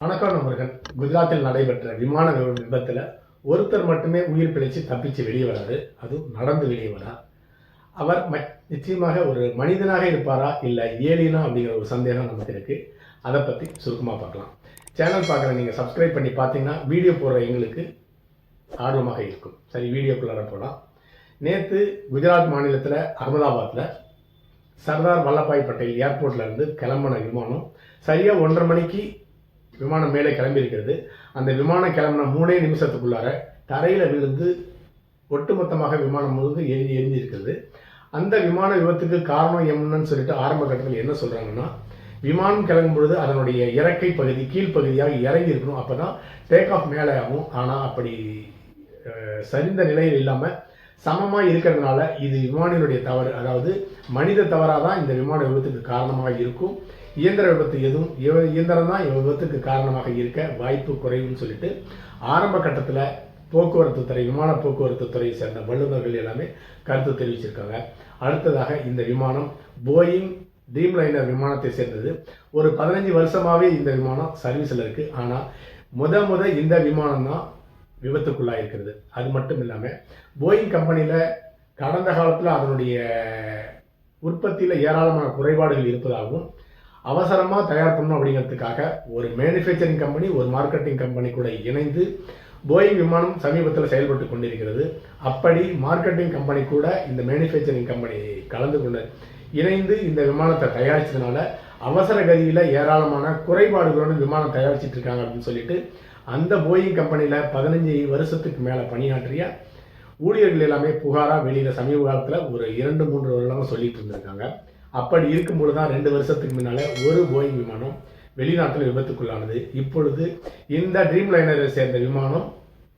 வணக்கம் நண்பர்கள். குஜராத்தில் நடைபெற்ற விமான விபத்தில் ஒருத்தர் மட்டுமே உயிர் பிழைச்சு தப்பிச்சு வெளியே வராது. அதுவும் நடந்து வெளியே வரார். அவர் நிச்சயமாக ஒரு மனிதனாக இருப்பாரா இல்லை ஏலியனா அப்படிங்கிற ஒரு சந்தேகம் நமக்கு இருக்கு. அதை பற்றி சுருக்கமாக பார்க்கலாம். சேனல் பார்க்குற நீங்கள் சப்ஸ்கிரைப் பண்ணி பார்த்தீங்கன்னா வீடியோ போடுற எங்களுக்கு ஆர்வமாக இருக்கும். சரி, வீடியோக்குள்ளார போகலாம். நேற்று குஜராத் மாநிலத்தில் அகமதாபாத்தில் சர்தார் வல்லபாய் பட்டேல் ஏர்போர்ட்ல இருந்து கிளம்பின விமானம் சரியாக 1:30 மணிக்கு விமானம் மேலே கிளம்பி இருக்கிறது. அந்த விமானம் கிளம்பின 3 நிமிஷத்துக்குள்ளார தரையில் விழுந்து ஒட்டுமொத்தமாக விமானம் முழுந்து எரிஞ்சு இருக்கிறது. அந்த விமான விபத்துக்கு காரணம் என்னன்னு சொல்லிட்டு ஆரம்ப கட்டத்தில் என்ன சொல்றாங்கன்னா, விமானம் கிளம்பும் பொழுது அதனுடைய இறக்கை பகுதி கீழ்ப்பகுதியாக இறங்கி இருக்கணும், அப்பதான் டேக் ஆஃப் மேலே ஆகும். ஆனால் அப்படி சரிந்த நிலையில் இல்லாமல் சமமாக இருக்கிறதுனால இது விமானினுடைய தவறு, அதாவது மனித தவறாக தான் இந்த விமான விபத்துக்கு காரணமாக இருக்கும். இயந்திர விபத்து எதுவும் இயந்திரம் தான் விபத்துக்கு காரணமாக இருக்க வாய்ப்பு குறைவுன்னு சொல்லிட்டு ஆரம்ப கட்டத்தில் போக்குவரத்து துறை விமான போக்குவரத்து துறையை சேர்ந்த வல்லுநர்கள் எல்லாமே கருத்து தெரிவிச்சிருக்காங்க. அடுத்ததாக இந்த விமானம் போயிங் ட்ரீம் லைனர் விமானத்தை சேர்ந்தது. ஒரு 15 வருஷமாகவே இந்த விமானம் சர்வீஸில் இருக்குது. ஆனால் இந்த விமானம் தான் விபத்துக்குள்ளாக இருக்கிறது. அது மட்டும் இல்லாமல் போயிங் கம்பெனியில் கடந்த காலத்தில் அதனுடைய உற்பத்தியில் ஏராளமான குறைபாடுகள் இருப்பதாகவும் அவசரமாக தயார் பண்ணணும் அப்படிங்கிறதுக்காக ஒரு மேனுஃபேக்சரிங் கம்பெனி ஒரு மார்க்கெட்டிங் கம்பெனி கூட இணைந்து போயிங் விமானம் சமீபத்தில் செயல்பட்டு கொண்டிருக்கிறது. அப்படி மார்க்கெட்டிங் கம்பெனி கூட இந்த மேனுஃபேக்சரிங் கம்பெனி கலந்து கொண்டு இணைந்து இந்த விமானத்தை தயாரித்ததுனால அவசர கதியில் ஏராளமான குறைபாடுகளுடன் விமானம் தயாரிச்சிட்டு இருக்காங்க அப்படின்னு சொல்லிட்டு அந்த போயிங் கம்பெனியில் 15 வருஷத்துக்கு மேலே பணியாற்றிய ஊழியர்கள் எல்லாமே புகாராக வெளியில் சமீப காலத்தில் ஒரு 2-3 வருடமாக சொல்லிட்டு இருந்திருக்காங்க. அப்படி இருக்கும்பொழுது தான் 2 வருஷத்துக்கு முன்னால் ஒரு போயிங் விமானம் வெளிநாட்டில் விபத்துக்குள்ளானது. இப்பொழுது இந்த ட்ரீம் லைனரை சேர்ந்த விமானம்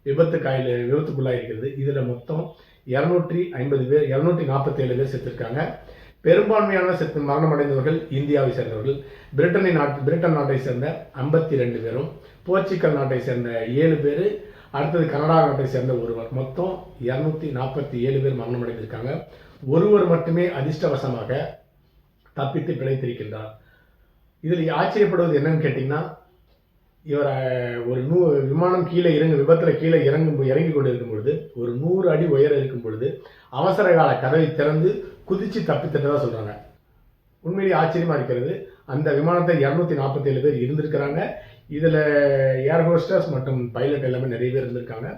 விபத்துக்குள்ளாக இருக்கிறது. இதில் மொத்தம் 250 பேர் 247 பேர் செத்துருக்காங்க. பெரும்பான்மையான மரணம் அடைந்தவர்கள் இந்தியாவை சேர்ந்தவர்கள். பிரிட்டன் நாட்டை சேர்ந்த 52 பேரும், போர்ச்சுகல் நாட்டை சேர்ந்த 7 பேர், அடுத்தது கனடா நாட்டை சேர்ந்த ஒருவர், மொத்தம் 247 பேர் மரணம் அடைந்திருக்காங்க. ஒருவர் மட்டுமே அதிர்ஷ்டவசமாக தப்பித்து பிழைத்திருக்கின்றார். இதில் ஆச்சரியப்படுவது என்னன்னு கேட்டிங்கன்னா, ஒரு விமானம் விபத்தில் கீழே இறங்கி கொண்டிருக்கும் பொழுது ஒரு 100 அடி உயரம் இருக்கும் பொழுது அவசர கால கதவை திறந்து குதிச்சு தப்பித்ததாக சொல்கிறாங்க. உண்மையிலேயே ஆச்சரியமாக இருக்கிறது. அந்த விமானத்தை 247 பேர் இருந்திருக்கிறாங்க. இதில் ஏர் ஹோஸ்டர்ஸ் மற்றும் பைலட் எல்லாமே நிறைய பேர் இருந்திருக்காங்க.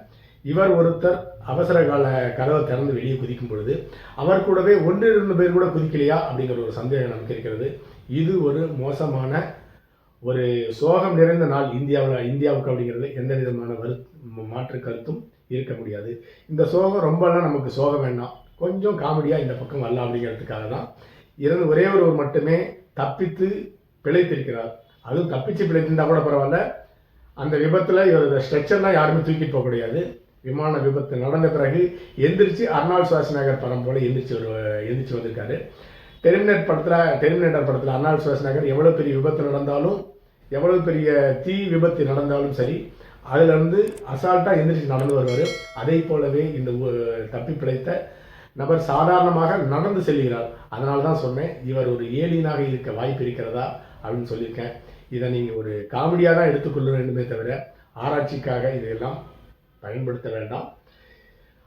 இவர் ஒருத்தர் அவசர கால கதவை திறந்து வெளியே குதிக்கும் பொழுது அவர் கூடவே 1-2 பேர் கூட குதிக்கலையா அப்படிங்கிற ஒரு சந்தேகம் நமக்கு இருக்கிறது. இது ஒரு மோசமான ஒரு சோகம் நிறைந்த நாள் இந்தியாவுக்கு அப்படிங்கிறது எந்த விதமான மாற்று கருத்தும் இருக்க முடியாது. இந்த சோகம் ரொம்பலாம் நமக்கு சோகம் வேண்டாம், கொஞ்சம் காமெடியாக இந்த பக்கம் வரலாம் அப்படிங்கிறதுக்காக தான் ஒரே ஒருவர் மட்டுமே தப்பித்து பிழைத்திருக்கிறார். அதுவும் தப்பிச்சு பிழைத்திருந்தா கூட பரவாயில்ல, அந்த விபத்தில் இவர் ஸ்ட்ரெச்சர்லாம் யாருமே தூக்கிட்டு போக முடியாது. விமான விபத்து நடந்த பிறகு எந்திரிச்சு அர்னால்ட் ஷ்வார்ஸ்நெகர் படம் போல எந்திரிச்சு வந்திருக்காரு. டெர்மினேட்டர் படத்தில் அர்னால்ட் ஷ்வார்ஸ்நெகர் எவ்வளோ பெரிய விபத்து நடந்தாலும், எவ்வளோ பெரிய தீ விபத்து நடந்தாலும் சரி, அதிலிருந்து அசால்ட்டாக எந்திரிச்சு நடந்து வருவார். அதே போலவே இந்த தப்பி பிழைத்த நபர் சாதாரணமாக நடந்து செல்கிறார். அதனால தான் சொன்னேன், இவர் ஒரு ஏலியனாக இருக்க வாய்ப்பு இருக்கிறதா அப்படின்னு சொல்லியிருக்கேன். இதை நீங்கள் ஒரு காமெடியாக தான் எடுத்துக்கொள்ள வேண்டுமே தவிர ஆராய்ச்சிக்காக இதையெல்லாம் பயன்படுத்த வேண்டாம்.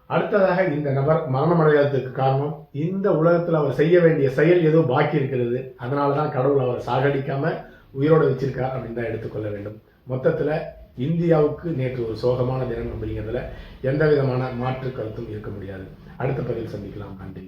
அடுத்ததாக இந்த நபர் மரணம் அடையாததுக்கு காரணம் இந்த உலகத்தில் அவர் செய்ய வேண்டிய செயல் ஏதோ பாக்கி இருக்கிறது. அதனால தான் கடவுள் அவர் சாகடிக்காம உயிரோடு வச்சிருக்கார் அப்படின்னு தான் எடுத்துக்கொள்ள வேண்டும். மொத்தத்தில் இந்தியாவுக்கு நேற்று ஒரு சோகமான தினம் அப்படிங்கிறதுல எந்த விதமான மாற்று கருத்தும் இருக்க முடியாது. அடுத்த பதிவில் சந்திக்கலாம். நன்றி.